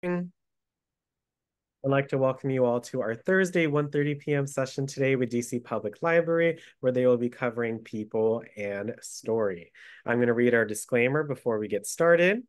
I'd like to welcome you all to our Thursday 1:30 p.m. session today with DC Public Library, where they will be covering people and story. I'm going to read our disclaimer before we get started.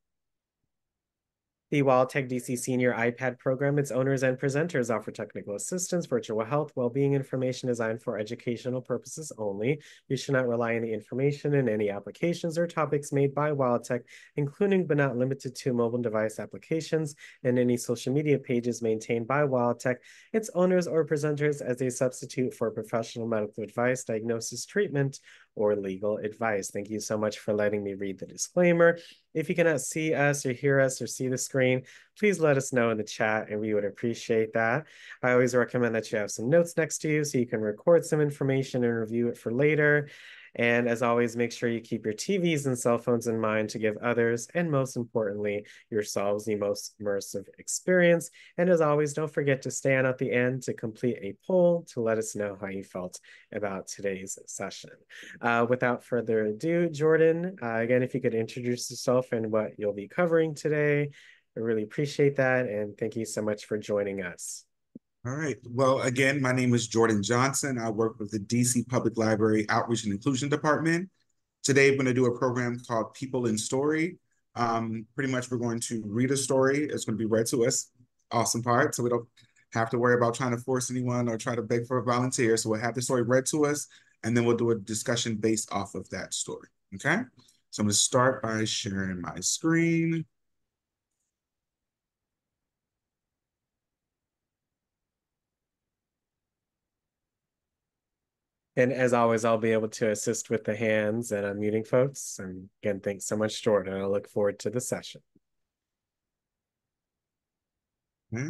The WildTech DC Senior iPad program, its owners and presenters offer technical assistance, virtual health, well-being information designed for educational purposes only. You should not rely on the information in any applications or topics made by WildTech, including but not limited to mobile device applications and any social media pages maintained by WildTech, its owners or presenters as a substitute for professional medical advice, diagnosis, treatment, or legal advice. Thank you so much for letting me read the disclaimer. If you cannot see us or hear us or see the screen, please let us know in the chat and we would appreciate that. I always recommend that you have some notes next to you so you can record some information and review it for later. And as always, make sure you keep your TVs and cell phones in mind to give others, and most importantly, yourselves the most immersive experience. And as always, don't forget to stay on at the end to complete a poll to let us know how you felt about today's session. Without further ado, Jordan, again, if you could introduce yourself and what you'll be covering today, I really appreciate that. And thank you so much for joining us. All right. Well, again, my name is Jordan Johnson. I work with the DC Public Library Outreach and Inclusion Department. Today, we're going to do a program called People in Story. Pretty much, we're going to read a story. It's going to be read to us. Awesome part. So we don't have to worry about trying to force anyone or try to beg for a volunteer. So we'll have the story read to us, and then we'll do a discussion based off of that story. Okay? So I'm going to start by sharing my screen. And as always, I'll be able to assist with the hands and unmuting folks. And again, thanks so much, Jordan. I look forward to the session. Okay.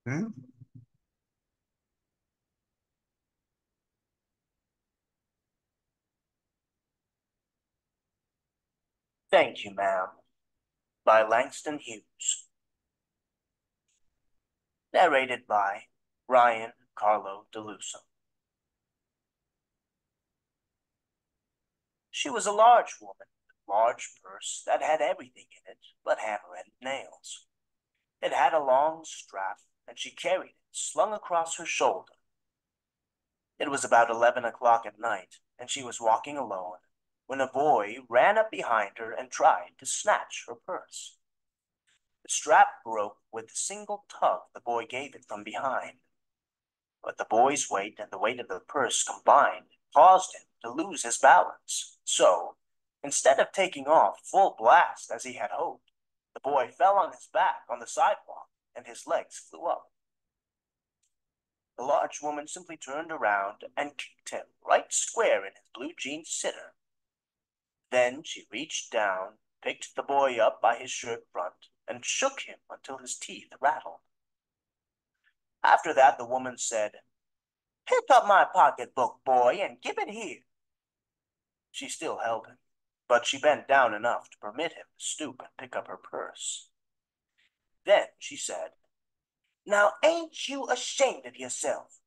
Okay. Thank You, Ma'am, by Langston Hughes. Narrated by Ryan Carlo DeLuso. She was a large woman with a large purse that had everything in it but hammer and nails. It had a long strap, and she carried it slung across her shoulder. It was about 11 o'clock at night, and she was walking alone when a boy ran up behind her and tried to snatch her purse. The strap broke with the single tug the boy gave it from behind. But the boy's weight and the weight of the purse combined caused him to lose his balance. So, instead of taking off full blast as he had hoped, the boy fell on his back on the sidewalk and his legs flew up. The large woman simply turned around and kicked him right square in his blue jeans sitter. Then she reached down, picked the boy up by his shirt front, and shook him until his teeth rattled. After that, the woman said, "Pick up my pocketbook, boy, and give it here." She still held him, but she bent down enough to permit him to stoop and pick up her purse. Then she said, "Now ain't you ashamed of yourself?"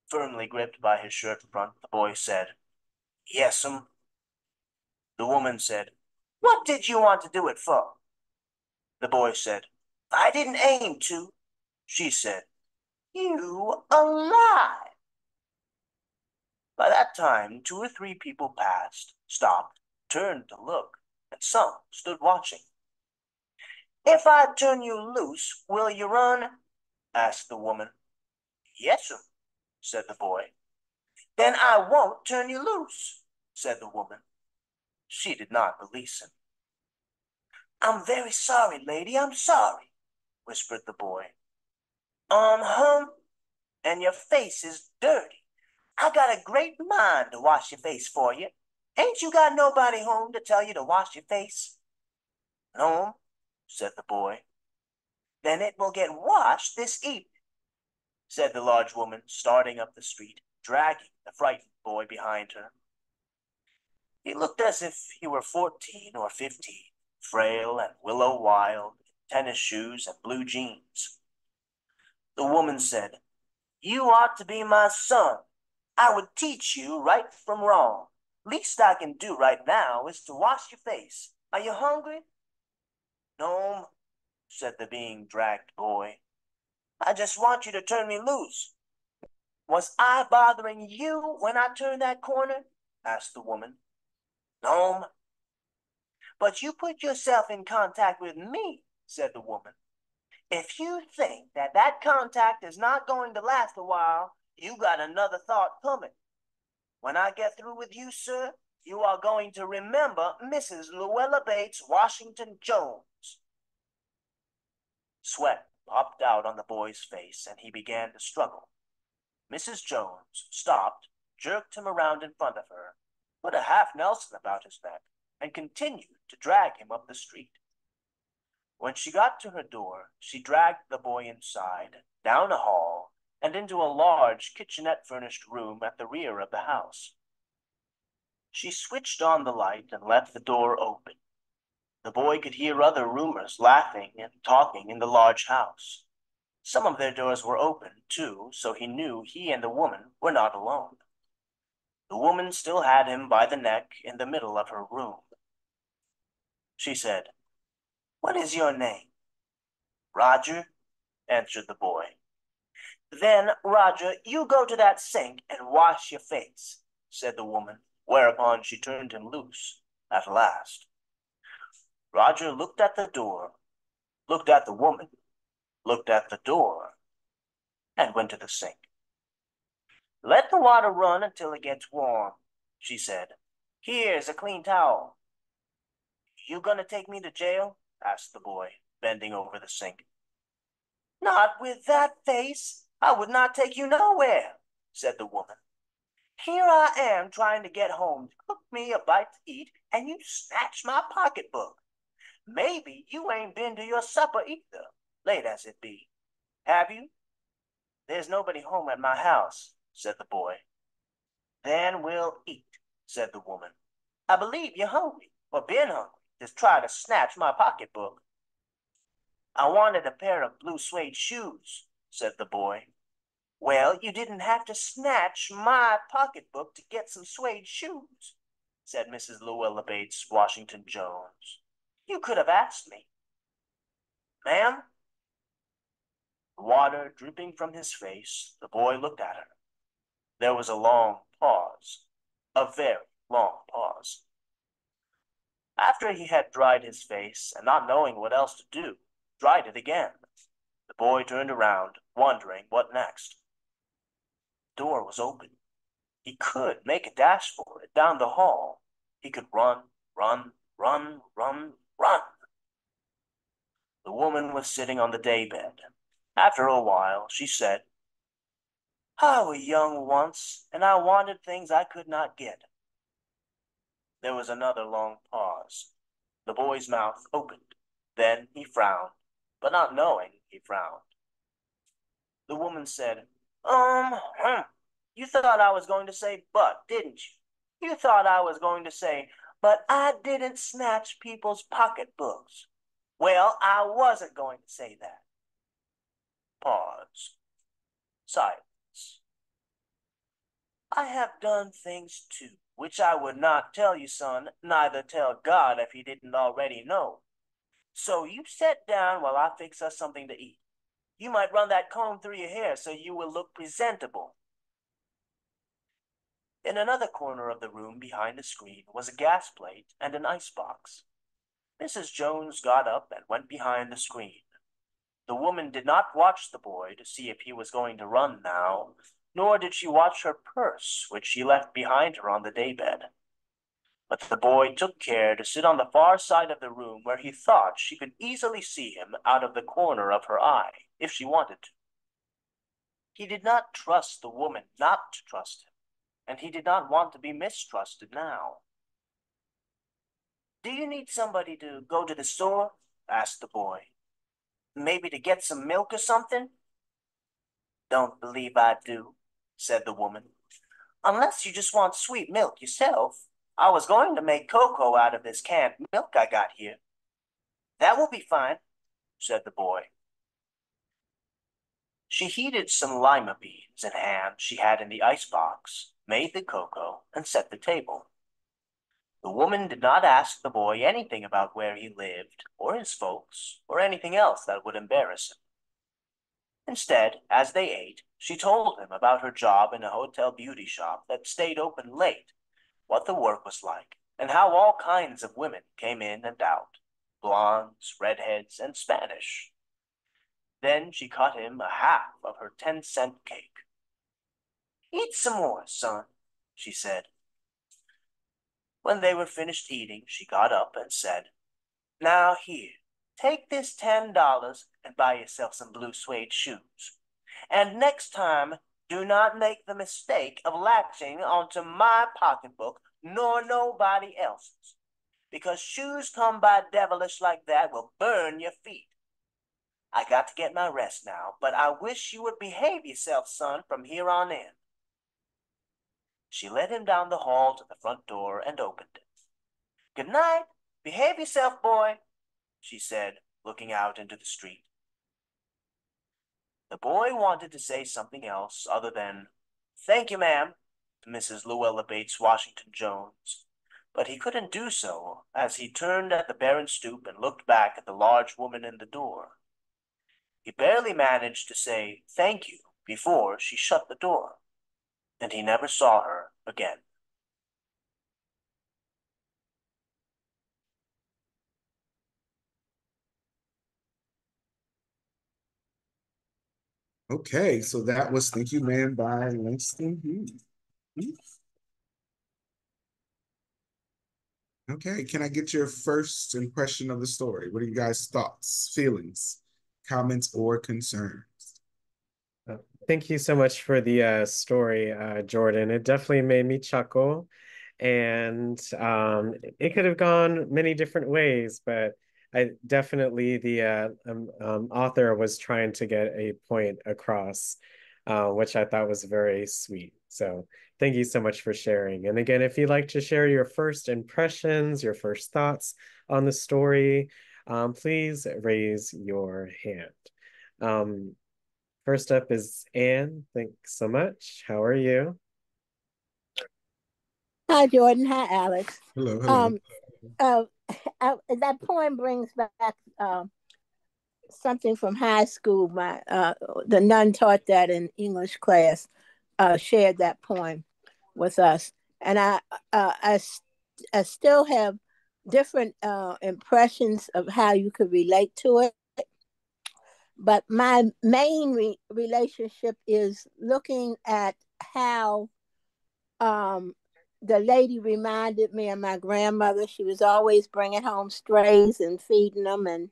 Firmly gripped by his shirt front, the boy said, "Yes'm." The woman said, "What did you want to do it for?" The boy said, "I didn't aim to." She said, "You a lie." By that time, 2 or 3 people passed, stopped, turned to look, and some stood watching. "If I turn you loose, will you run?" asked the woman. "Yes'm," said the boy. "Then I won't turn you loose," said the woman. She did not release him. "I'm very sorry, lady, I'm sorry," whispered the boy. And your face is dirty. I got a great mind to wash your face for you. Ain't you got nobody home to tell you to wash your face?" "No," said the boy. "Then it will get washed this evening," said the large woman, starting up the street, dragging the frightened boy behind her. He looked as if he were 14 or 15, frail and willow wild, in tennis shoes and blue jeans. The woman said, "You ought to be my son. I would teach you right from wrong. Least I can do right now is to wash your face. Are you hungry? No, said the being dragged boy. I just want you to turn me loose. Was I bothering you when I turned that corner? Asked the woman. No, but you put yourself in contact with me, said the woman. If you think that contact is not going to last a while, you got another thought coming. When I get through with you, sir, you are going to remember Mrs. Luella Bates Washington Jones. Sweat popped out on the boy's face, and he began to struggle. Mrs. Jones stopped, jerked him around in front of her, put a half Nelson about his neck, and continued to drag him up the street. When she got to her door, she dragged the boy inside, down a hall, and into a large kitchenette-furnished room at the rear of the house. She switched on the light and left the door open. The boy could hear other roomers laughing and talking in the large house. Some of their doors were open, too, so he knew he and the woman were not alone. The woman still had him by the neck in the middle of her room. She said, "What is your name?" "Roger," answered the boy. "Then, Roger, you go to that sink and wash your face," said the woman, whereupon she turned him loose at last. Roger looked at the door, looked at the woman, looked at the door, and went to the sink. "Let the water run until it gets warm," she said. "Here's a clean towel." "You gonna take me to jail?" asked the boy, bending over the sink. "Not with that face. I would not take you nowhere," said the woman. "Here I am trying to get home to cook me a bite to eat, and you snatch my pocketbook. Maybe you ain't been to your supper either, late as it be. Have you?" "There's nobody home at my house," said the boy. "Then we'll eat," said the woman. "I believe you're hungry, or been hungry, to try to snatch my pocketbook." "I wanted a pair of blue suede shoes," said the boy. "Well, you didn't have to snatch my pocketbook to get some suede shoes," said Mrs. Luella Bates Washington Jones. "You could have asked me." "Ma'am?" Water dripping from his face, the boy looked at her. There was a long pause, a very long pause. After he had dried his face, and not knowing what else to do, dried it again, the boy turned around, wondering what next. The door was open. He could make a dash for it down the hall. He could run, run, run, run, run. The woman was sitting on the daybed. After a while, she said, "I was young once, and I wanted things I could not get." There was another long pause. The boy's mouth opened. Then he frowned, but not knowing he frowned. The woman said, You thought I was going to say but, didn't you? You thought I was going to say, but I didn't snatch people's pocketbooks. Well, I wasn't going to say that." Pause. Silence. "I have done things too, which I would not tell you, son, neither tell God if he didn't already know. So you sit down while I fix us something to eat. You might run that comb through your hair so you will look presentable." In another corner of the room behind the screen was a gas plate and an icebox. Mrs. Jones got up and went behind the screen. The woman did not watch the boy to see if he was going to run now, nor did she watch her purse, which she left behind her on the daybed. But the boy took care to sit on the far side of the room where he thought she could easily see him out of the corner of her eye, if she wanted to. He did not trust the woman not to trust him, and he did not want to be mistrusted now. "Do you need somebody to go to the store?" asked the boy. "Maybe to get some milk or something?" "Don't believe I do," said the woman. "Unless you just want sweet milk yourself. I was going to make cocoa out of this canned milk I got here." "That will be fine," said the boy. She heated some lima beans and ham she had in the icebox, made the cocoa, and set the table. The woman did not ask the boy anything about where he lived, or his folks, or anything else that would embarrass him. Instead, as they ate, she told him about her job in a hotel beauty shop that stayed open late, what the work was like, and how all kinds of women came in and out, blondes, redheads, and Spanish. Then she cut him a half of her 10-cent cake. Eat some more, son, she said. When they were finished eating, she got up and said, Now here, take this $10 and buy yourself some blue suede shoes. And next time, do not make the mistake of latching onto my pocketbook nor nobody else's, because shoes come by devilish like that will burn your feet. I got to get my rest now, but I wish you would behave yourself, son, from here on in. She led him down the hall to the front door and opened it. Good night. Behave yourself, boy, she said, looking out into the street. The boy wanted to say something else other than, Thank you, ma'am, to Mrs. Luella Bates Washington Jones, but he couldn't do so as he turned at the barren stoop and looked back at the large woman in the door. He barely managed to say thank you before she shut the door, and he never saw her again. Okay, so that was Thank You Man by Langston Hughes. Okay, can I get your first impression of the story? What are you guys' thoughts, feelings, comments, or concerns? Thank you so much for the story, Jordan. It definitely made me chuckle, and it could have gone many different ways, but I definitely the author was trying to get a point across, which I thought was very sweet. So thank you so much for sharing. And again, if you'd like to share your first impressions, your first thoughts on the story, please raise your hand. First up is Anne. Thanks so much. How are you? Hi, Jordan. Hi, Alex. Hello, hello. Um, that poem brings back something from high school. The nun taught that in English class. Shared that poem with us, and I still have different impressions of how you could relate to it. But my main relationship is looking at how the lady reminded me of my grandmother. She was always bringing home strays and feeding them, and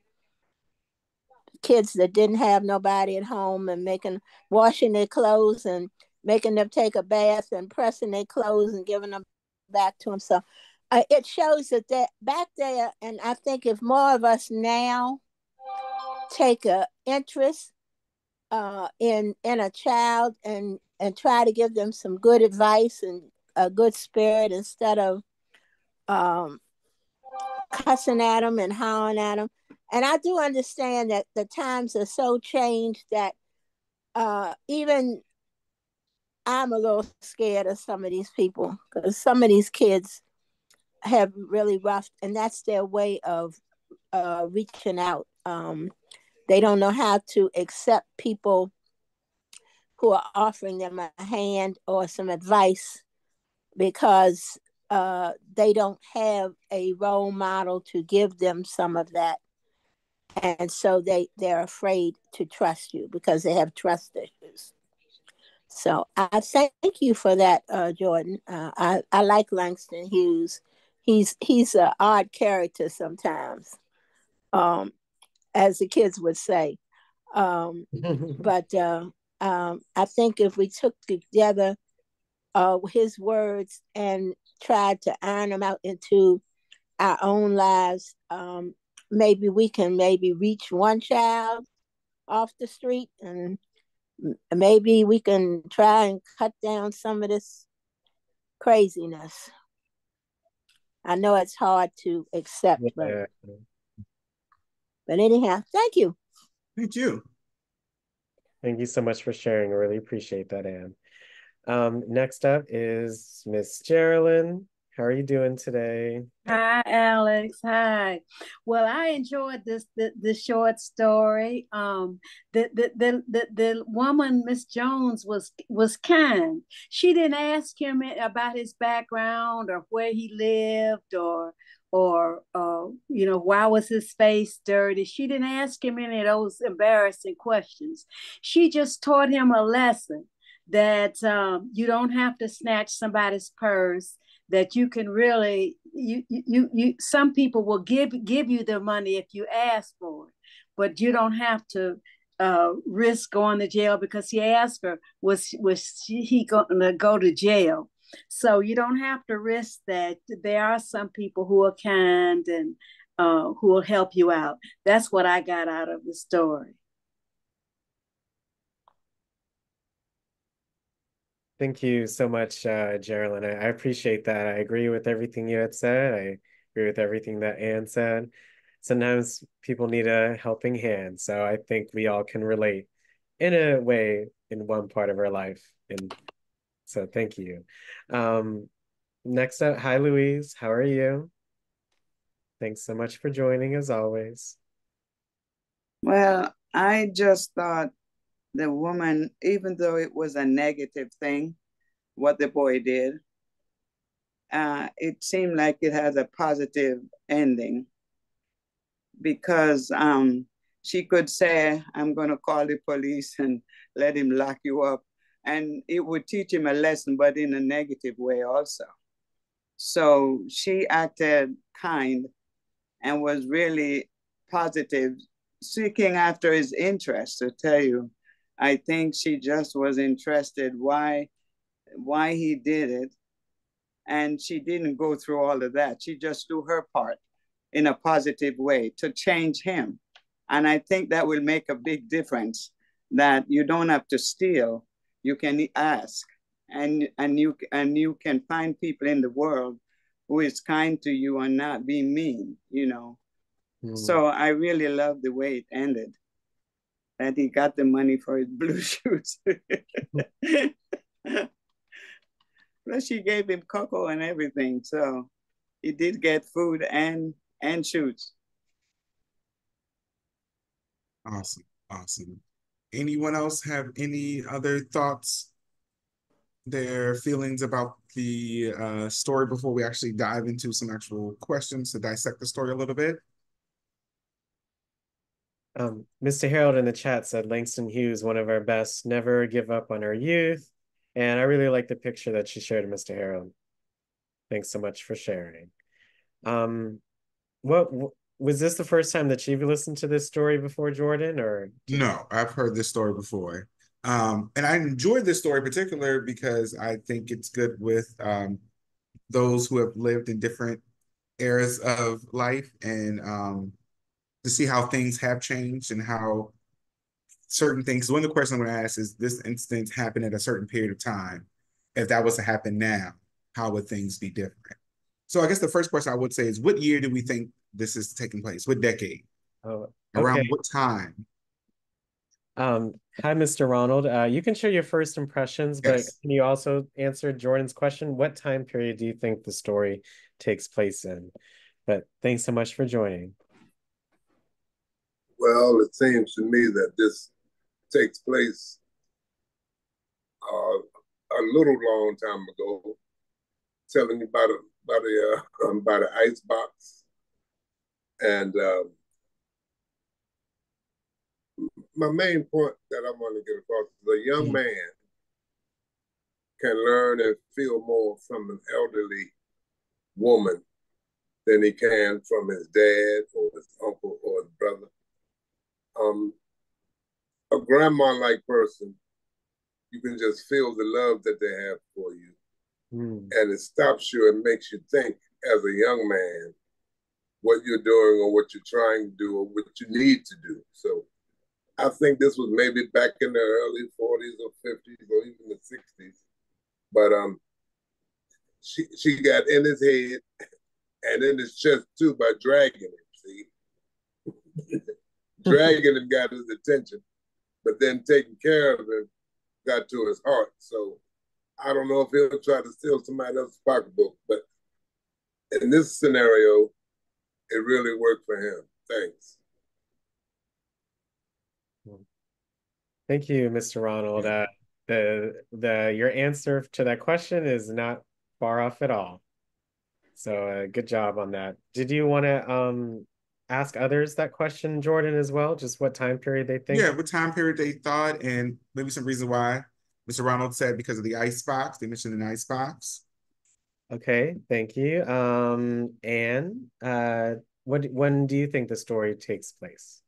kids that didn't have nobody at home, and washing their clothes and making them take a bath and pressing their clothes and giving them back to them. So it shows that back there, and I think if more of us now take a interest in a child and try to give them some good advice and a good spirit instead of cussing at them and hollering at them. And I do understand that the times are so changed that even I'm a little scared of some of these people, because some of these kids have really rough, and that's their way of reaching out. They don't know how to accept people who are offering them a hand or some advice, because they don't have a role model to give them some of that. And so they're afraid to trust you because they have trust issues. So I thank you for that, Jordan. I like Langston Hughes. He's an odd character sometimes, as the kids would say. But I think if we took together his words and tried to iron them out into our own lives, maybe we can reach one child off the street, and maybe we can try and cut down some of this craziness. I know it's hard to accept, Yeah. but anyhow, thank you. Thank you. Thank you so much for sharing. I really appreciate that, Anne. Next up is Miss Geraldine. How are you doing today? Hi, Alex. Hi. Well, I enjoyed the short story. The woman, Miss Jones, was kind. She didn't ask him about his background or where he lived or why was his face dirty. She didn't ask him any of those embarrassing questions. She just taught him a lesson that you don't have to snatch somebody's purse, that you can really you some people will give you the money if you ask for it, but you don't have to risk going to jail because he asked her was he going to go to jail. So you don't have to risk that. There are some people who are kind and who will help you out. That's what I got out of the story. Thank you so much, Geraldine. I appreciate that. I agree with everything you had said. I agree with everything that Anne said. Sometimes people need a helping hand, so I think we all can relate in a way in one part of our life. And so thank you. Next up, hi Louise, how are you? Thanks so much for joining as always. Well, I just thought the woman, even though it was a negative thing, what the boy did, it seemed like it has a positive ending because she could say, I'm going to call the police and let him lock you up. And it would teach him a lesson, but in a negative way also. So she acted kind and was really positive, seeking after his interest, to tell you. I think she just was interested why he did it. And she didn't go through all of that. She just do her part in a positive way to change him. And I think that will make a big difference, that you don't have to steal. You can ask, and you can find people in the world who is kind to you and not be mean, you know. So I really love the way it ended, that he got the money for his blue shoes. Plus she gave him cocoa and everything. So he did get food and shoes. Awesome. Awesome. Anyone else have any other thoughts, their feelings about the story before we actually dive into some actual questions to dissect the story a little bit? Mr. Harold in the chat said Langston Hughes, one of our best, never give up on our youth. And I really like the picture that she shared, Mr. Harold. Thanks so much for sharing. What was this the first time that you've listened to this story before, Jordan, or? No, I've heard this story before. And I enjoyed this story in particular because I think it's good with those who have lived in different eras of life, and to see how things have changed and how certain things. One of the questions I'm going to ask is, this instance happened at a certain period of time. If that was to happen now, how would things be different? So I guess the first question I would say is, what year do we think this is taking place? What decade? Oh, Around okay. what time? Hi, Mr. Ronald. You can share your first impressions, but Yes. can you also answer Jordan's question? What time period do you think the story takes place in? But thanks so much for joining. Well, it seems to me that this takes place a little long time ago. Telling you about about an ice box, and my main point that I want to get across is a young man can learn and feel more from an elderly woman than he can from his dad or his uncle or his brother. A grandma-like person, you can just feel the love that they have for you. And it stops you and makes you think as a young man what you're doing or what you're trying to do or what you need to do. So I think this was maybe back in the early 40s or 50s or even the 60s. But she got in his head and in his chest too by dragging him, see? Dragging him got his attention, but then taking care of him got to his heart. So I don't know if he'll try to steal somebody else's pocketbook, but in this scenario, it really worked for him. Thanks. Thank you, Mr. Ronald. Your answer to that question is not far off at all. So good job on that. Did you want to ask others that question, Jordan, as well? Just what time period they think? Yeah, what time period they thought, and maybe some reason why. Mr. Ronald said because of the ice box. They mentioned an ice box. Okay, thank you. And when do you think the story takes place?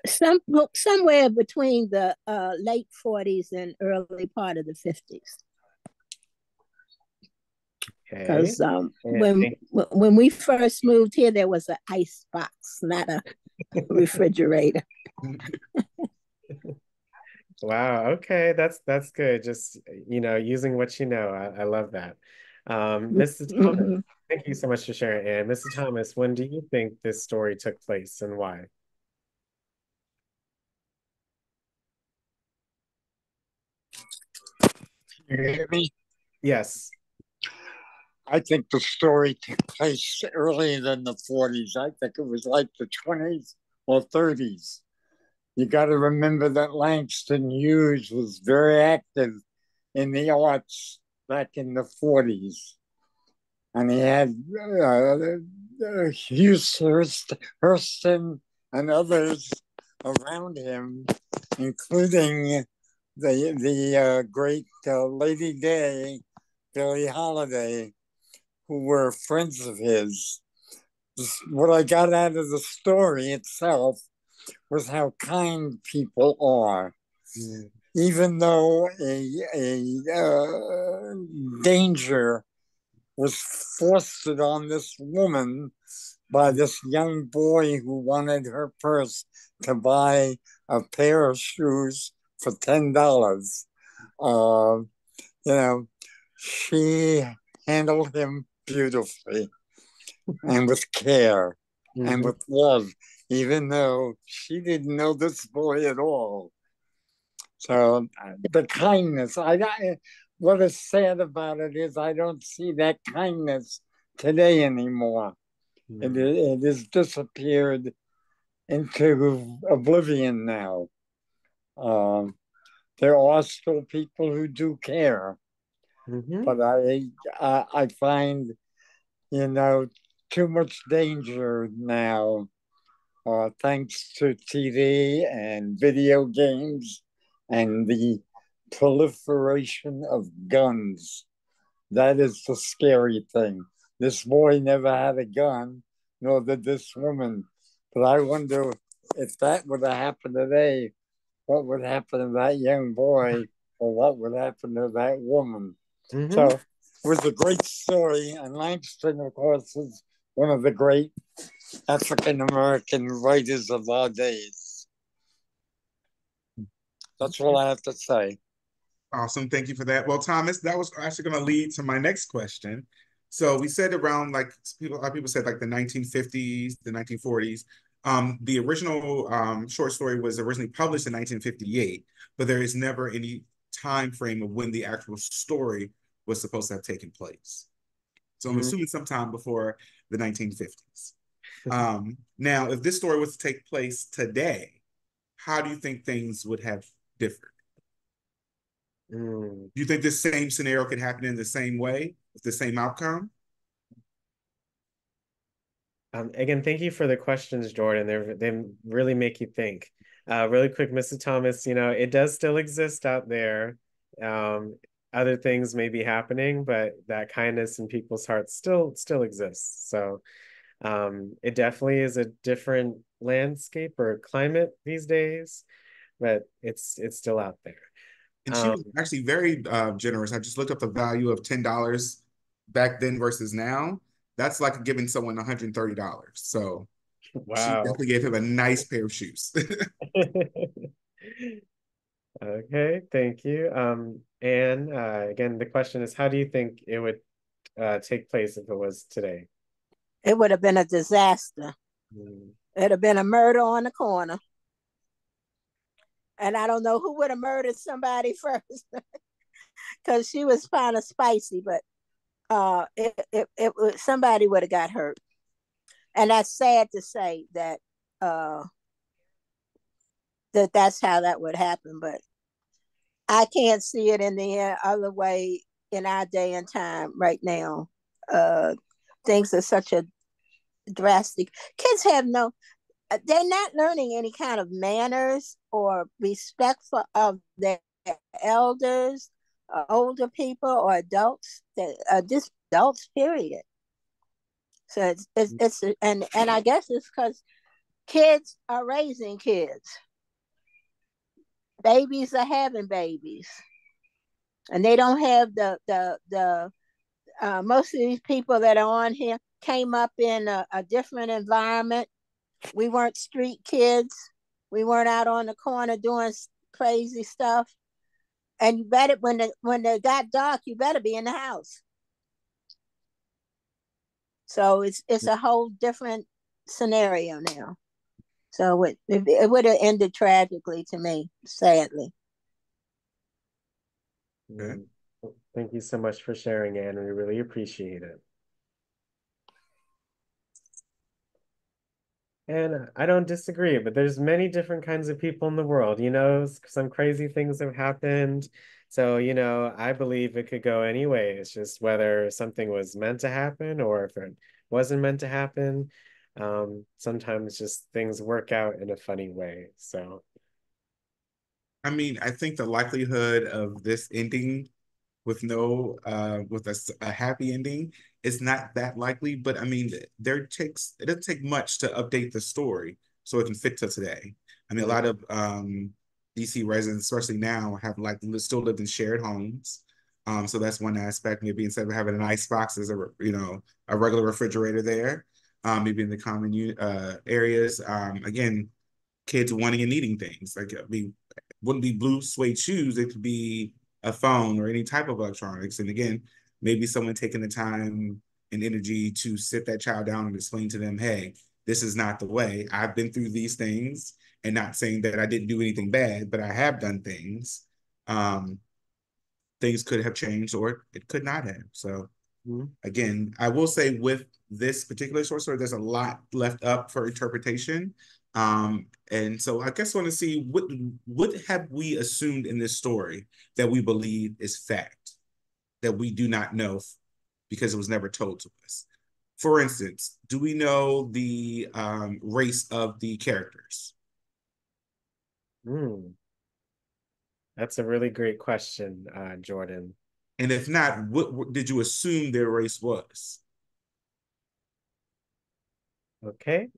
Somewhere between the late 40s and early part of the 50s. Because when we first moved here, there was an ice box, not a refrigerator. Wow. Okay, that's good. Just using what you know. I love that. Mr. Thomas, thank you so much for sharing. And Mr. Thomas, when do you think this story took place and why? Can you hear me? Yes. I think the story took place earlier than the 40s. I think it was like the 20s or 30s. You got to remember that Langston Hughes was very active in the arts back in the 40s. And he had Hurston and others around him, including the great Lady Day, Billie Holiday, who were friends of his. What I got out of the story itself was how kind people are. Mm. Even though a danger was foisted on this woman by this young boy who wanted her purse to buy a pair of shoes for $10. She handled him beautifully and with care and with love, even though she didn't know this boy at all. So the kindness, what is sad about it is I don't see that kindness today anymore. It has disappeared into oblivion now. There are still people who do care, but I find, too much danger now, thanks to TV and video games and the proliferation of guns. That is the scary thing. This boy never had a gun, nor did this woman. But I wonder if that would have happened today, what would happen to that young boy, or what would happen to that woman. So it was a great story. And Langston, of course, is one of the great African-American writers of our days. That's all I have to say. Awesome. Thank you for that. Well, Thomas, that was actually going to lead to my next question. So we said around a lot of people said like the 1950s, the 1940s. The original short story was originally published in 1958, but there is never any time frame of when the actual story was supposed to have taken place. So I'm assuming sometime before the 1950s. Now, if this story was to take place today, how do you think things would have differed? Do you think the same scenario could happen in the same way, with the same outcome? Again, thank you for the questions, Jordan. They really make you think. Really quick, Mr. Thomas, it does still exist out there. Other things may be happening, but that kindness in people's hearts still exists. So it definitely is a different landscape or climate these days, but it's still out there. And she was actually very generous. I just looked up the value of $10 back then versus now. That's like giving someone $130. So wow. She definitely gave him a nice pair of shoes. Okay, thank you. And again, the question is, how do you think it would take place if it was today? It would have been a disaster. It'd have been a murder on the corner. And I don't know who would have murdered somebody first. because she was kind of spicy, but somebody would have got hurt. And that's sad to say that that's how that would happen, but I can't see it in the other way in our day and time right now. Things are such a drastic. Kids have no, they're not learning any kind of manners or respect for of their elders, older people, or adults. Just adults, period. So it's and I guess it's because kids are raising kids. Babies are having babies, and they don't have the most of these people that are on here came up in a different environment. We weren't street kids. We weren't out on the corner doing crazy stuff. And you better, when it got dark, you better be in the house. So it's a whole different scenario now. So it would have ended tragically to me, sadly. Okay. Thank you so much for sharing, Anne. We really appreciate it. And I don't disagree, but there's many different kinds of people in the world. You know, some crazy things have happened. So, you know, I believe it could go any way. It's just whether something was meant to happen or if it wasn't meant to happen. Sometimes just things work out in a funny way. So, I mean, I think the likelihood of this ending with no with a happy ending is not that likely, but I mean it doesn't take much to update the story so it can fit to today. I mean, a lot of DC residents, especially now, have still lived in shared homes. So that's one aspect. Maybe instead of having an ice box, there's a regular refrigerator there. Maybe in the common areas. Again, kids wanting and needing things. Like, I mean, wouldn't be blue suede shoes. It could be a phone or any type of electronics. And again, maybe someone taking the time and energy to sit that child down and explain to them, hey, this is not the way. I've been through these things, and not saying that I didn't do anything bad, but I have done things. Things could have changed or it could not have. So again, I will say with this particular short story, there's a lot left up for interpretation. And so I guess I want to see what have we assumed in this story that we believe is fact that we do not know because it was never told to us. For instance, do we know the race of the characters? That's a really great question, Jordan. And if not, what did you assume their race was? Okay.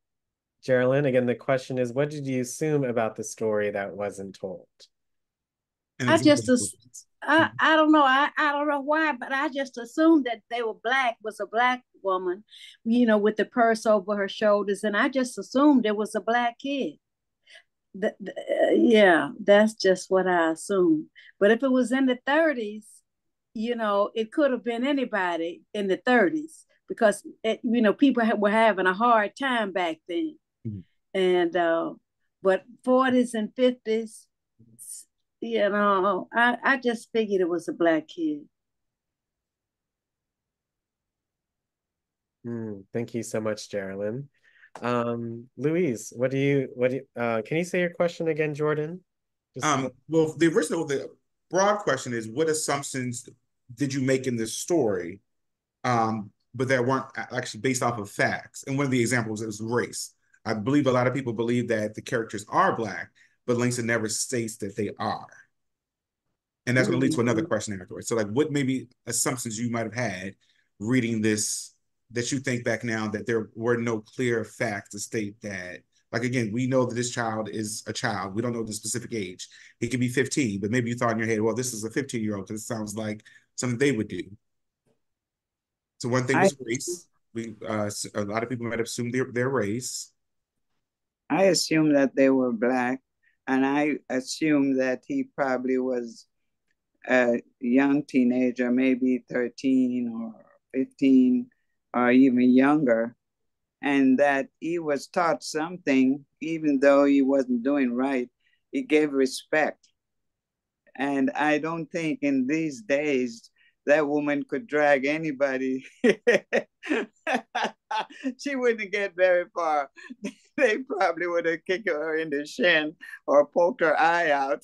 Geraldine, again, the question is, what did you assume about the story that wasn't told? I don't know. I don't know why, but I just assumed that they were black, was a black woman, you know, with the purse over her shoulders. And I just assumed it was a black kid. Yeah, that's just what I assumed. But if it was in the 30s, you know, it could have been anybody in the 30s because, you know, people were having a hard time back then. And, but 40s and 50s, you know, I just figured it was a black kid. Thank you so much, Geraldine. Louise, can you say your question again, Jordan? Well, the broad question is, what assumptions did you make in this story, but that weren't actually based off of facts? And one of the examples is race. I believe a lot of people believe that the characters are black, but Langston never states that they are. And that's going to lead to another question afterwards. So like, what maybe assumptions you might have had reading this that you think back now that there were no clear facts to state that, like, again, we know that this child is a child. We don't know the specific age. He could be 15, but maybe you thought in your head, well, this is a 15-year-old because it sounds like something they would do. So one thing was race. A lot of people might have assumed their race. I assumed that they were black, and I assumed that he probably was a young teenager, maybe 13 or 15 or even younger, and that he was taught something, even though he wasn't doing right. He gave respect. And I don't think in these days that woman could drag anybody. She wouldn't get very far. They probably would have kicked her in the shin or poked her eye out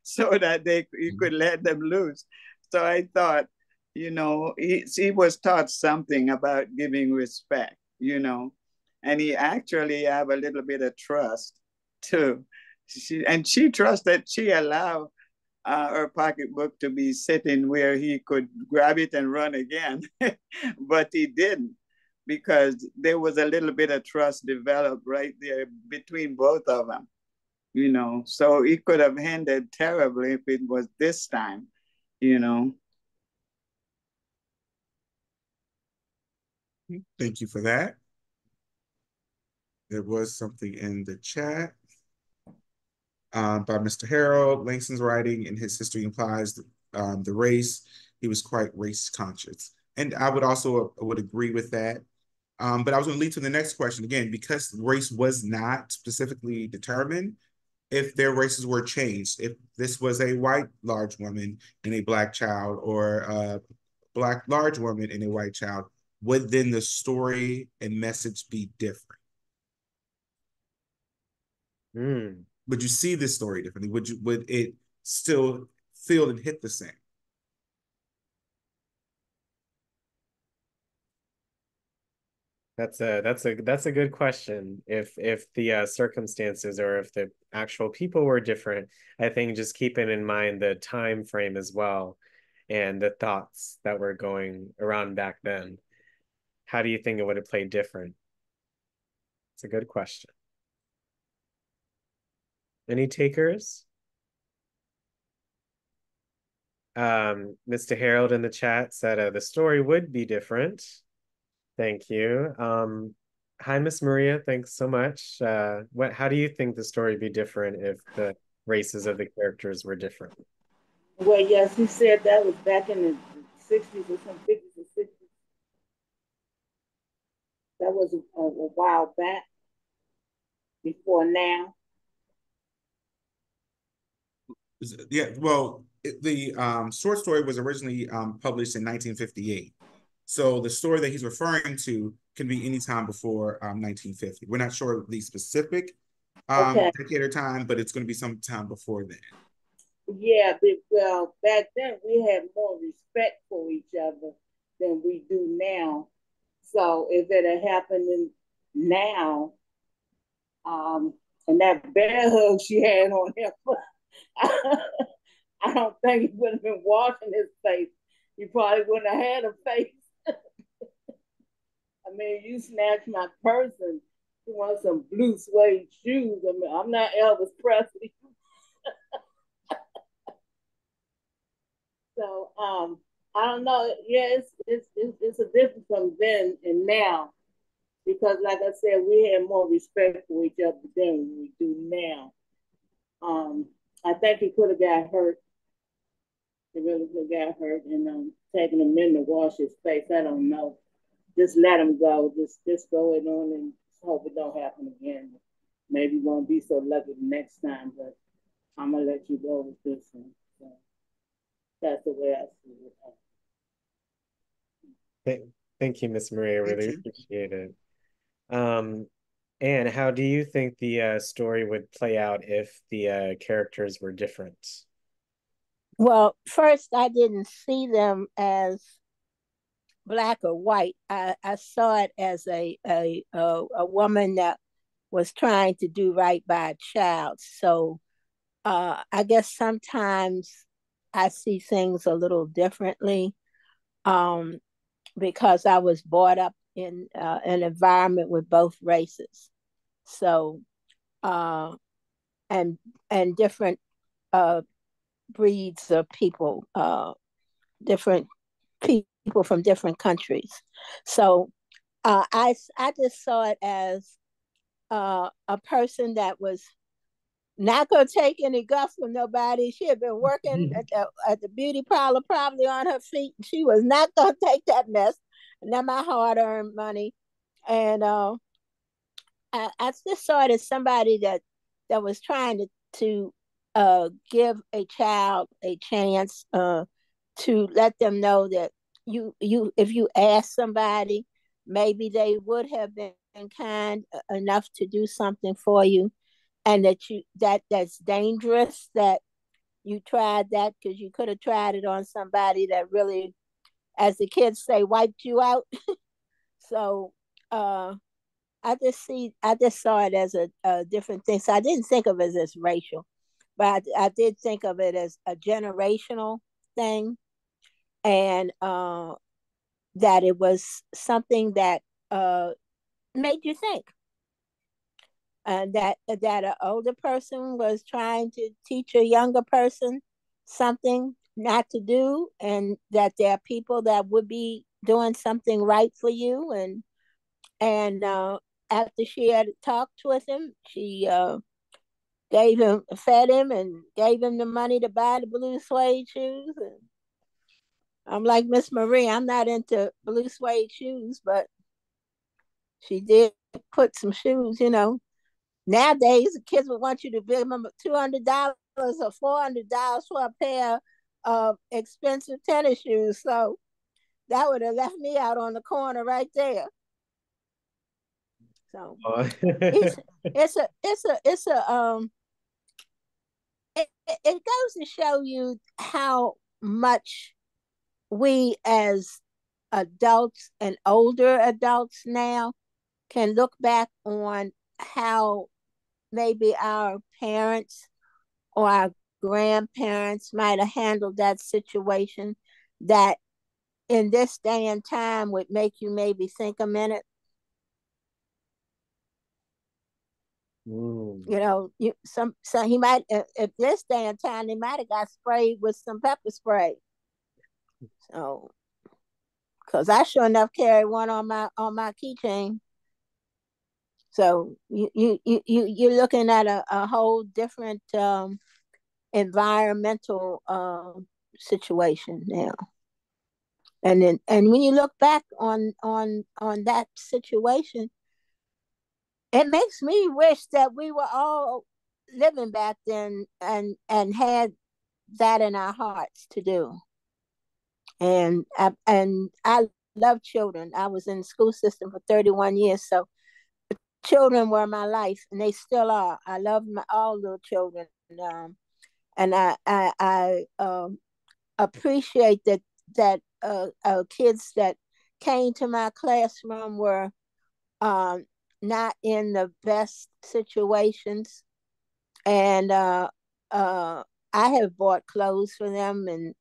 so that you could let them loose. So I thought, he was taught something about giving respect, and he actually have a little bit of trust too. She trusted, she allowed her pocketbook to be sitting where he could grab it and run again. But he didn't, because there was a little bit of trust developed right there between both of them, So it could have ended terribly if it was this time, Thank you for that. There was something in the chat by Mr. Harold. Langston's writing in his history implies the race. He was quite race conscious. And I would agree with that. But I was going to lead to the next question again, because race was not specifically determined. If their races were changed, if this was a white large woman and a black child, or a black large woman and a white child, would then the story and message be different? Would you see this story differently? Would it still feel and hit the same? That's a good question. If the circumstances or if the actual people were different, I think just keeping in mind the time frame as well and the thoughts that were going around back then. How do you think it would have played different? It's a good question. Any takers? Mr. Harold in the chat said the story would be different. Thank you. Hi, Miss Maria. Thanks so much. How do you think the story would be different if the races of the characters were different? Well, yes, he said that was back in the 60s or some 50s or 60s. That was a while back, before now. Yeah, well, the short story was originally published in 1958. So the story that he's referring to can be any time before 1950. We're not sure the specific decade or time, but it's going to be some time before then. Yeah, well, back then we had more respect for each other than we do now. So if it had happened now, and that bear hug she had on him, I don't think he would have been washing his face. He probably wouldn't have had a face. I mean, you snatch my purse and you want some blue suede shoes. I mean, I'm not Elvis Presley. So I don't know. Yeah, it's a difference from then and now, because like I said, we had more respect for each other then than we do now. I think he could have got hurt. He really could have got hurt, and taking him in to wash his face. I don't know. Just let him go. Just go it on and hope it don't happen again. Maybe you won't be so lucky the next time, but I'm gonna let you go with this one. So that's the way I see it. Thank you, Miss Maria. Really appreciate it. And how do you think the story would play out if the characters were different? Well, first, I didn't see them as black or white. I saw it as a woman that was trying to do right by a child. So I guess sometimes I see things a little differently because I was brought up in an environment with both races. So and different breeds of people, different people from different countries. So I just saw it as a person that was not going to take any guff from nobody. She had been working at the beauty parlor probably on her feet. She was not going to take that mess. And then my hard-earned money. And I just saw it as somebody that was trying to give a child a chance to let them know that if you ask somebody, maybe they would have been kind enough to do something for you, and that's dangerous that you tried that, because you could have tried it on somebody that really, as the kids say, wiped you out. So I just saw it as a different thing. So I didn't think of it as racial, but I did think of it as a generational thing, and that it was something that made you think. And that an older person was trying to teach a younger person something not to do, and that there are people that would be doing something right for you. And after she had talked with him, she fed him, and gave him the money to buy the blue suede shoes. And I'm like Miss Marie, I'm not into blue suede shoes, but she did put some shoes, Nowadays, the kids would want you to give them $200 or $400 for a pair of expensive tennis shoes. So that would have left me out on the corner right there. So it goes to show you how much we as adults and older adults now can look back on how maybe our parents or our grandparents might have handled that situation, that in this day and time would make you maybe think a minute. So he might, if this day and time, he might have got sprayed with some pepper spray. So, because I sure enough carry one on my keychain. So you're looking at a whole different environmental situation now. And when you look back on that situation, it makes me wish that we were all living back then and had that in our hearts to do. And I love children. I was in the school system for 31 years, so children were my life, and they still are. I love all little children, and I appreciate that kids that came to my classroom were not in the best situations, and I have bought clothes for them and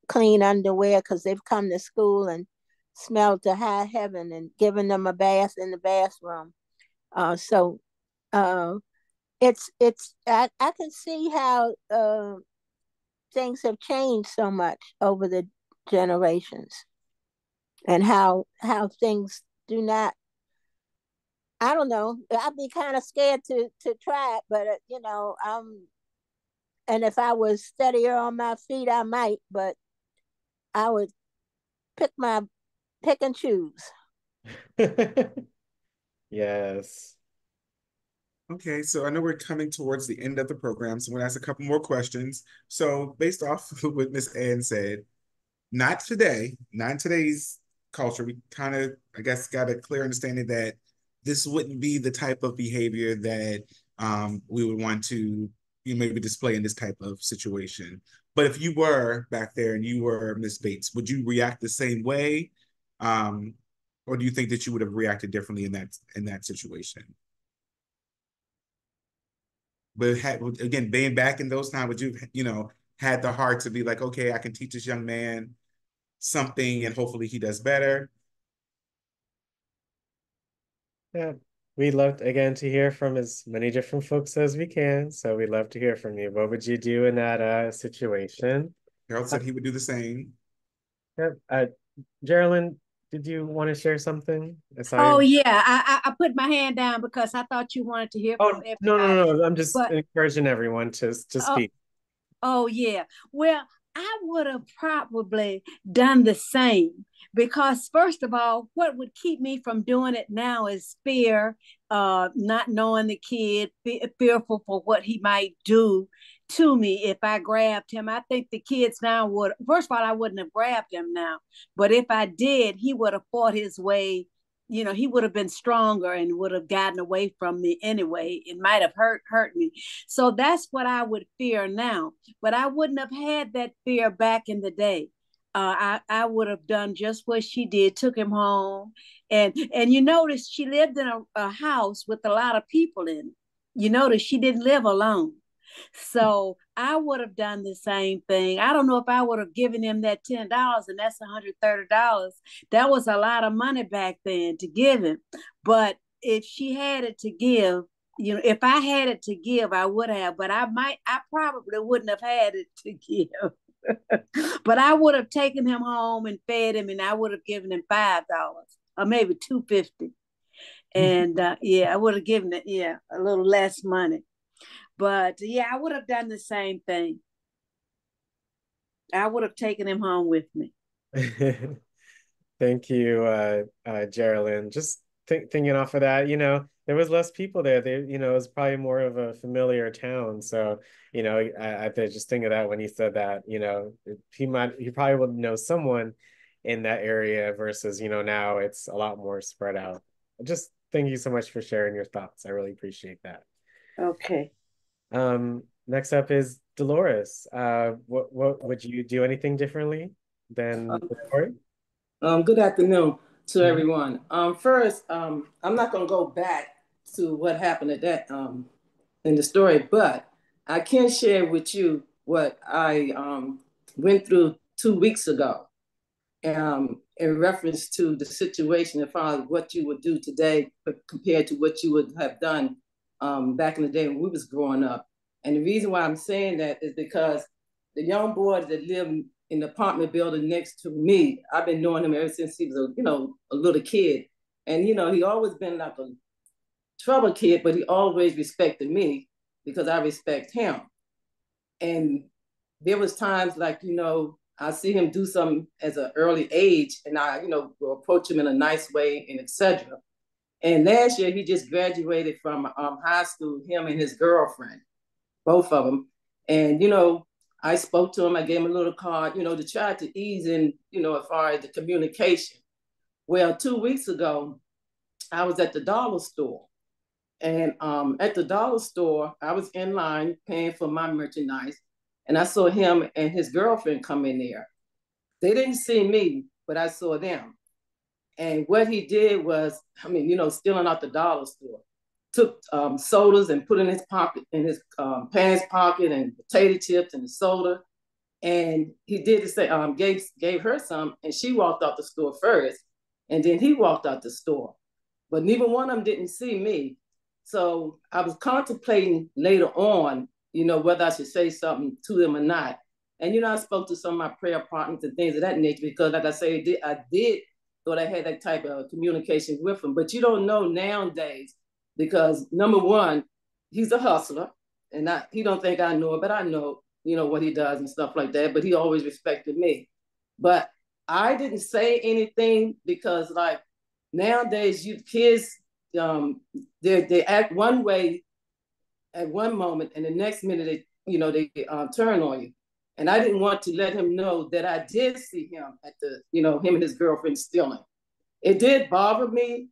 clean underwear, because they've come to school and smelled to high heaven, and given them a bath in the bathroom. So it's I can see how things have changed so much over the generations, and how things do not. I don't know. I'd be kind of scared to try it, but and if I was steadier on my feet, I might, but I would pick and choose. Yes. Okay, so I know we're coming towards the end of the program, so I'm going to ask a couple more questions. So based off of what Miss Ann said, not today, not in today's culture, we kind of, I guess, got a clear understanding that this wouldn't be the type of behavior that we would want to maybe display in this type of situation. But if you were back there and you were Miss Bates, would you react the same way? Or do you think that you would have reacted differently in that situation? But again, being back in those times, would you had the heart to be like, okay, I can teach this young man something and hopefully he does better? Yeah, we'd love again to hear from as many different folks as we can. So we'd love to hear from you. What would you do in that situation? Harold said he would do the same. Yeah. Geraldine, did you want to share something? Oh yeah, I put my hand down because I thought you wanted to hear from everybody. No. I'm just encouraging everyone to speak. Oh yeah. Well, I would have probably done the same, because first of all, what would keep me from doing it now is fear, not knowing the kid, fearful for what he might do to me if I grabbed him. I think the kids now would, first of all, I wouldn't have grabbed him now, but if I did, he would have fought his way. You know, he would have been stronger and would have gotten away from me anyway. It might have hurt me. So that's what I would fear now. But I wouldn't have had that fear back in the day. I would have done just what she did, took him home. And you notice she lived in a house with a lot of people in it. You notice she didn't live alone. So I would have done the same thing. I don't know if I would have given him that $10, and that's $130. That was a lot of money back then to give him. But if she had it to give, you know, if I had it to give, I would have, but I probably wouldn't have had it to give. But I would have taken him home and fed him, and I would have given him $5 or maybe $2.50. And yeah, I would have given it, yeah, a little less money. But yeah, I would have done the same thing. I would have taken him home with me. Thank you, Geraldine. Just thinking off of that, you know, there was less people there. You know, it was probably more of a familiar town. So, you know, I just think of that when he said that, you know, he probably would know someone in that area versus, you know, now it's a lot more spread out. Just thank you so much for sharing your thoughts. I really appreciate that. Okay. Next up is Dolores. What would you do anything differently than before? Good afternoon to everyone. First, I'm not going to go back to what happened at that in the story, but I can share with you what I went through 2 weeks ago in reference to the situation as far as what you would do today compared to what you would have done back in the day when we was growing up. And the reason why I'm saying that is because the young boys that live in the apartment building next to me, I've been knowing him ever since he was a little kid. And, you know, he always been like a trouble kid, but he always respected me because I respect him. And there was times like, you know, I see him do something as an early age and I, you know, will approach him in a nice way and etc. And last year he just graduated from high school, him and his girlfriend, both of them. And, you know, I spoke to him, I gave him a little card, you know, to try to ease in, you know, as far as the communication. Well, 2 weeks ago, I was at the dollar store. And at the dollar store, I was in line paying for my merchandise. And I saw him and his girlfriend come in there. They didn't see me, but I saw them. And what he did was, I mean, you know, stealing out the dollar store. Took sodas and put in his pocket, in his pants pocket, and potato chips and the soda. And he did the same, gave her some, and she walked out the store first. And then he walked out the store. But neither one of them didn't see me. So I was contemplating later on, you know, whether I should say something to them or not. And, you know, I spoke to some of my prayer partners and things of that nature because, like I say, I did thought I had that type of communication with them. But you don't know nowadays because, number one, he's a hustler. And he don't think I know it, but I know, you know, what he does and stuff like that. But he always respected me. But I didn't say anything because, like, nowadays, kids, they act one way at one moment, and the next minute they turn on you. And I didn't want to let him know that I did see him at him and his girlfriend stealing. It did bother me,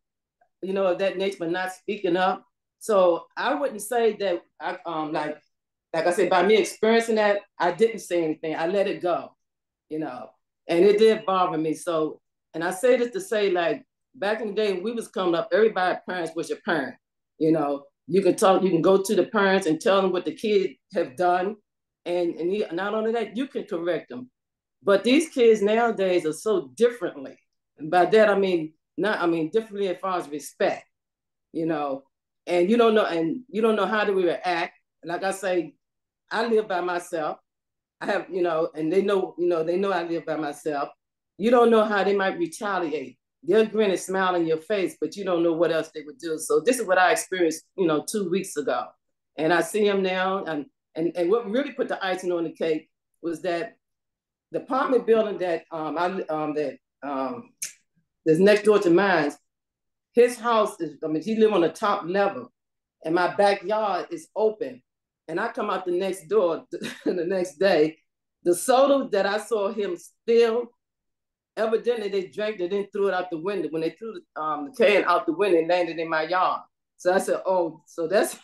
you know, of that nature, but not speaking up. So I wouldn't say that like I said, by me experiencing that, I didn't say anything. I let it go, you know, and it did bother me. So, and I say this to say, like, back in the day when we was coming up, everybody's parents was your parent. You know, you can go to the parents and tell them what the kid have done. And not only that, you can correct them. But these kids nowadays are so differently. And by that, I mean differently as far as respect, you know, and you don't know how to react. Like I say, I live by myself. I have, you know, and they know I live by myself. You don't know how they might retaliate. They'll grin and smile in your face, but you don't know what else they would do. So this is what I experienced, you know, 2 weeks ago. And I see him now. And what really put the icing on the cake was that the apartment building that that's next door to mine, his house is, I mean, he live on the top level, and my backyard is open. And I come out the next door the next day, the soda that I saw him steal, evidently they drank it and threw it out the window. When they threw the can out the window, it landed in my yard. So I said, oh, so that's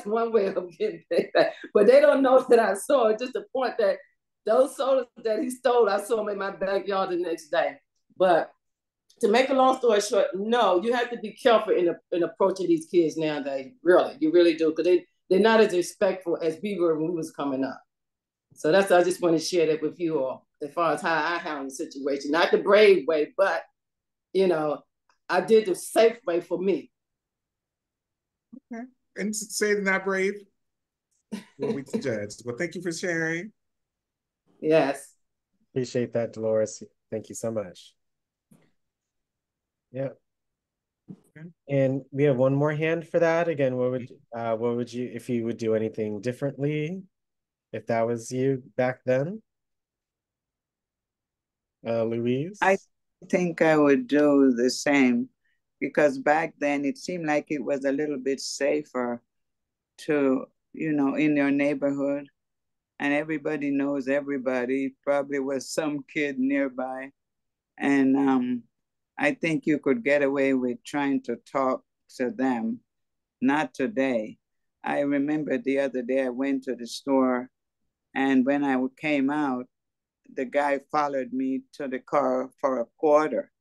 one way of getting paid back. But they don't know that I saw it. Just the point that those sodas that he stole, I saw them in my backyard the next day. But to make a long story short, no, you have to be careful in approaching these kids nowadays. Really, you really do, because they're not as respectful as we were when we was coming up. So that's, I just want to share that with you all, as far as how I handle the situation. Not the brave way, but, you know, I did the safe way for me. Okay. And say not brave, well, we can judge. Well, thank you for sharing. Yes. Appreciate that, Dolores. Thank you so much. Yeah. Okay. And we have one more hand for that. Again, what would you, if you would do anything differently, if that was you back then? Louise? I think I would do the same, because back then it seemed like it was a little bit safer to, you know, in your neighborhood, and everybody knows everybody. Probably was some kid nearby. And I think you could get away with trying to talk to them. Not today. I remember the other day I went to the store, and when I came out, the guy followed me to the car for a quarter.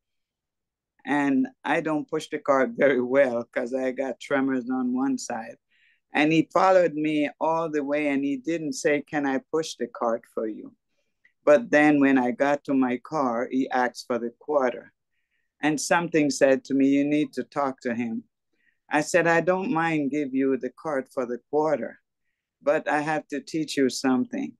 And I don't push the cart very well because I got tremors on one side. And he followed me all the way, and he didn't say, can I push the cart for you? But then when I got to my car, he asked for the quarter. And something said to me, you need to talk to him. I said, I don't mind give you the cart for the quarter, but I have to teach you something.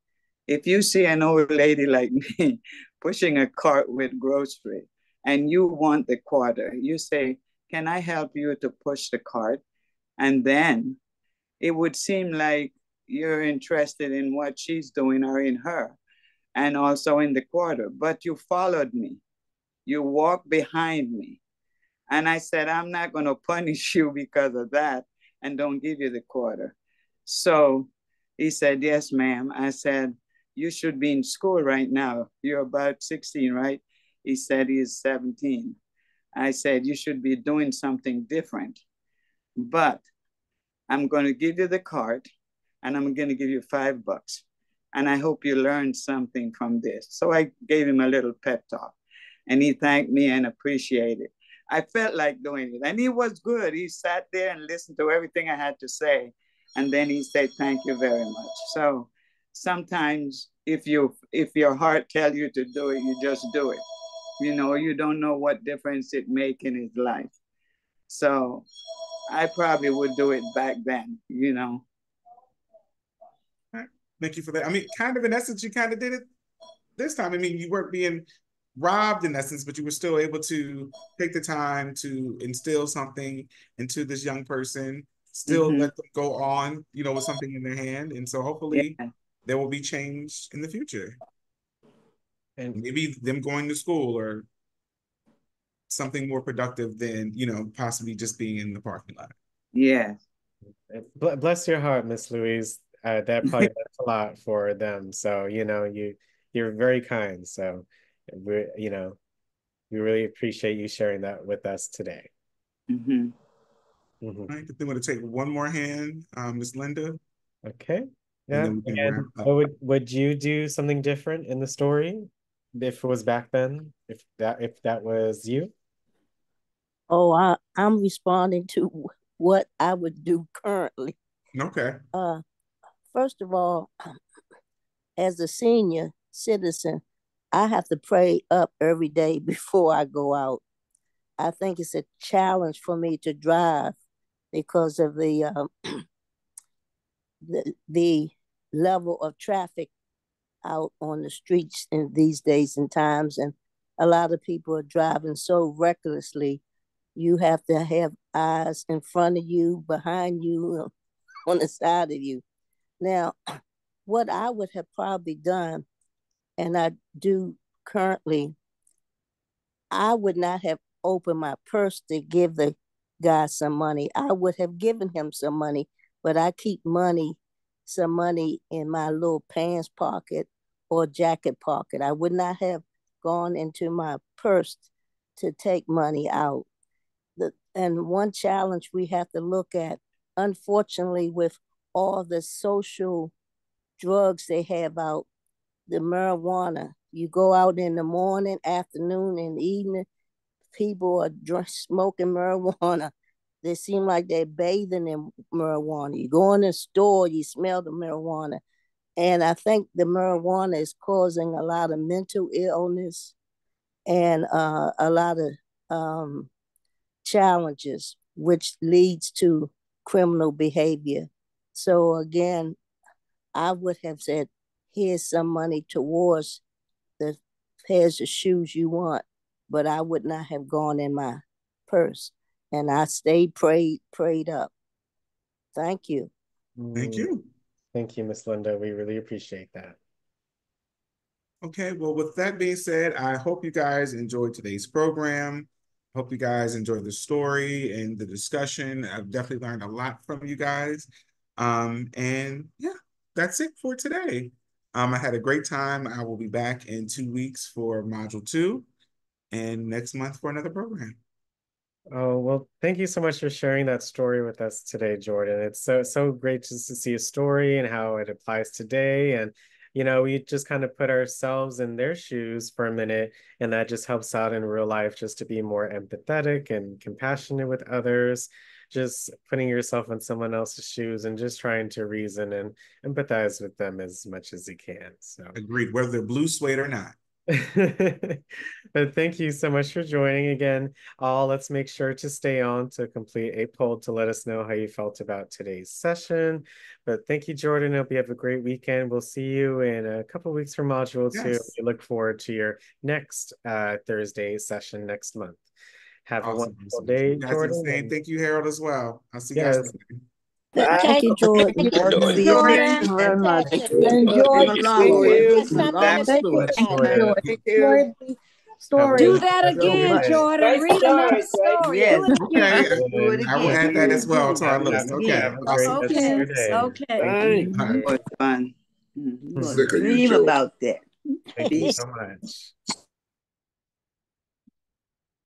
If you see an old lady like me pushing a cart with grocery and you want the quarter, you say, can I help you to push the cart? And then it would seem like you're interested in what she's doing or in her, and also in the quarter, but you followed me. You walked behind me. And I said, I'm not going to punish you because of that and don't give you the quarter. So he said, yes, ma'am. I said, you should be in school right now. You're about 16, right? He said he's 17. I said, you should be doing something different. But I'm going to give you the card, and I'm going to give you $5. And I hope you learn something from this. So I gave him a little pep talk, and he thanked me and appreciated. I felt like doing it, and he was good. He sat there and listened to everything I had to say, and then he said, thank you very much. So sometimes if your heart tells you to do it, you just do it. You know, you don't know what difference it make in his life. So I probably would do it back then, you know. Thank you for that. I mean, kind of in essence, you kind of did it this time. I mean, you weren't being robbed in essence, but you were still able to take the time to instill something into this young person, still let them go on, you know, with something in their hand. And so hopefully there will be change in the future. And maybe them going to school or something more productive than, you know, possibly just being in the parking lot. Yeah. Bless your heart, Miss Louise. That probably meant a lot for them. So, you know, you're very kind. So we really appreciate you sharing that with us today. All right, I think we're going to take one more hand, Ms. Linda. Okay. Yeah. And would you do something different in the story if it was back then? If that was you? Oh, I'm responding to what I would do currently. Okay. First of all, as a senior citizen, I have to pray up every day before I go out. I think it's a challenge for me to drive because of the level of traffic out on the streets in these days and times, and a lot of people are driving so recklessly. You have to have eyes in front of you, behind you, on the side of you. Now, what I would have probably done and I do currently, I would not have opened my purse to give the guy some money. I would have given him some money, but I keep some money in my little pants pocket or jacket pocket. I would not have gone into my purse to take money out. And one challenge we have to look at, unfortunately, with all the social drugs they have out, the marijuana, you go out in the morning, afternoon, and evening, people are smoking marijuana. They seem like they're bathing in marijuana. You go in the store, you smell the marijuana. And I think the marijuana is causing a lot of mental illness and a lot of challenges, which leads to criminal behavior. So again, I would have said, here's some money towards the pairs of shoes you want, but I would not have gone in my purse. And I stayed prayed up. Thank you. Thank you. Thank you, Miss Linda. We really appreciate that. Okay, well, with that being said, I hope you guys enjoyed today's program. Hope you guys enjoyed the story and the discussion. I've definitely learned a lot from you guys. And yeah, that's it for today. I had a great time. I will be back in 2 weeks for Module 2 and next month for another program. Oh, well, thank you so much for sharing that story with us today, Jordan. It's so great just to see a story and how it applies today. And, you know, we just kind of put ourselves in their shoes for a minute, and that just helps out in real life just to be more empathetic and compassionate with others, just putting yourself in someone else's shoes and just trying to reason and empathize with them as much as you can. So agreed, whether they're blue suede or not. But thank you so much for joining again. Let's make sure to stay on to complete a poll to let us know how you felt about today's session. But thank you, Jordan. I hope you have a great weekend. We'll see you in a couple of weeks for Module 2. We look forward to your next Thursday session next month. Have a wonderful day, Jordan. Thank you, Harold, as well. I'll see you guys later. Thank you, Jordan. Thank you very much. Enjoy. Story. Do that again, Jordan. Read another story. Yes. Okay. I will add that as well to our list. Okay. Okay. It was fun. Sick of you, Dream about that. Thank you so much.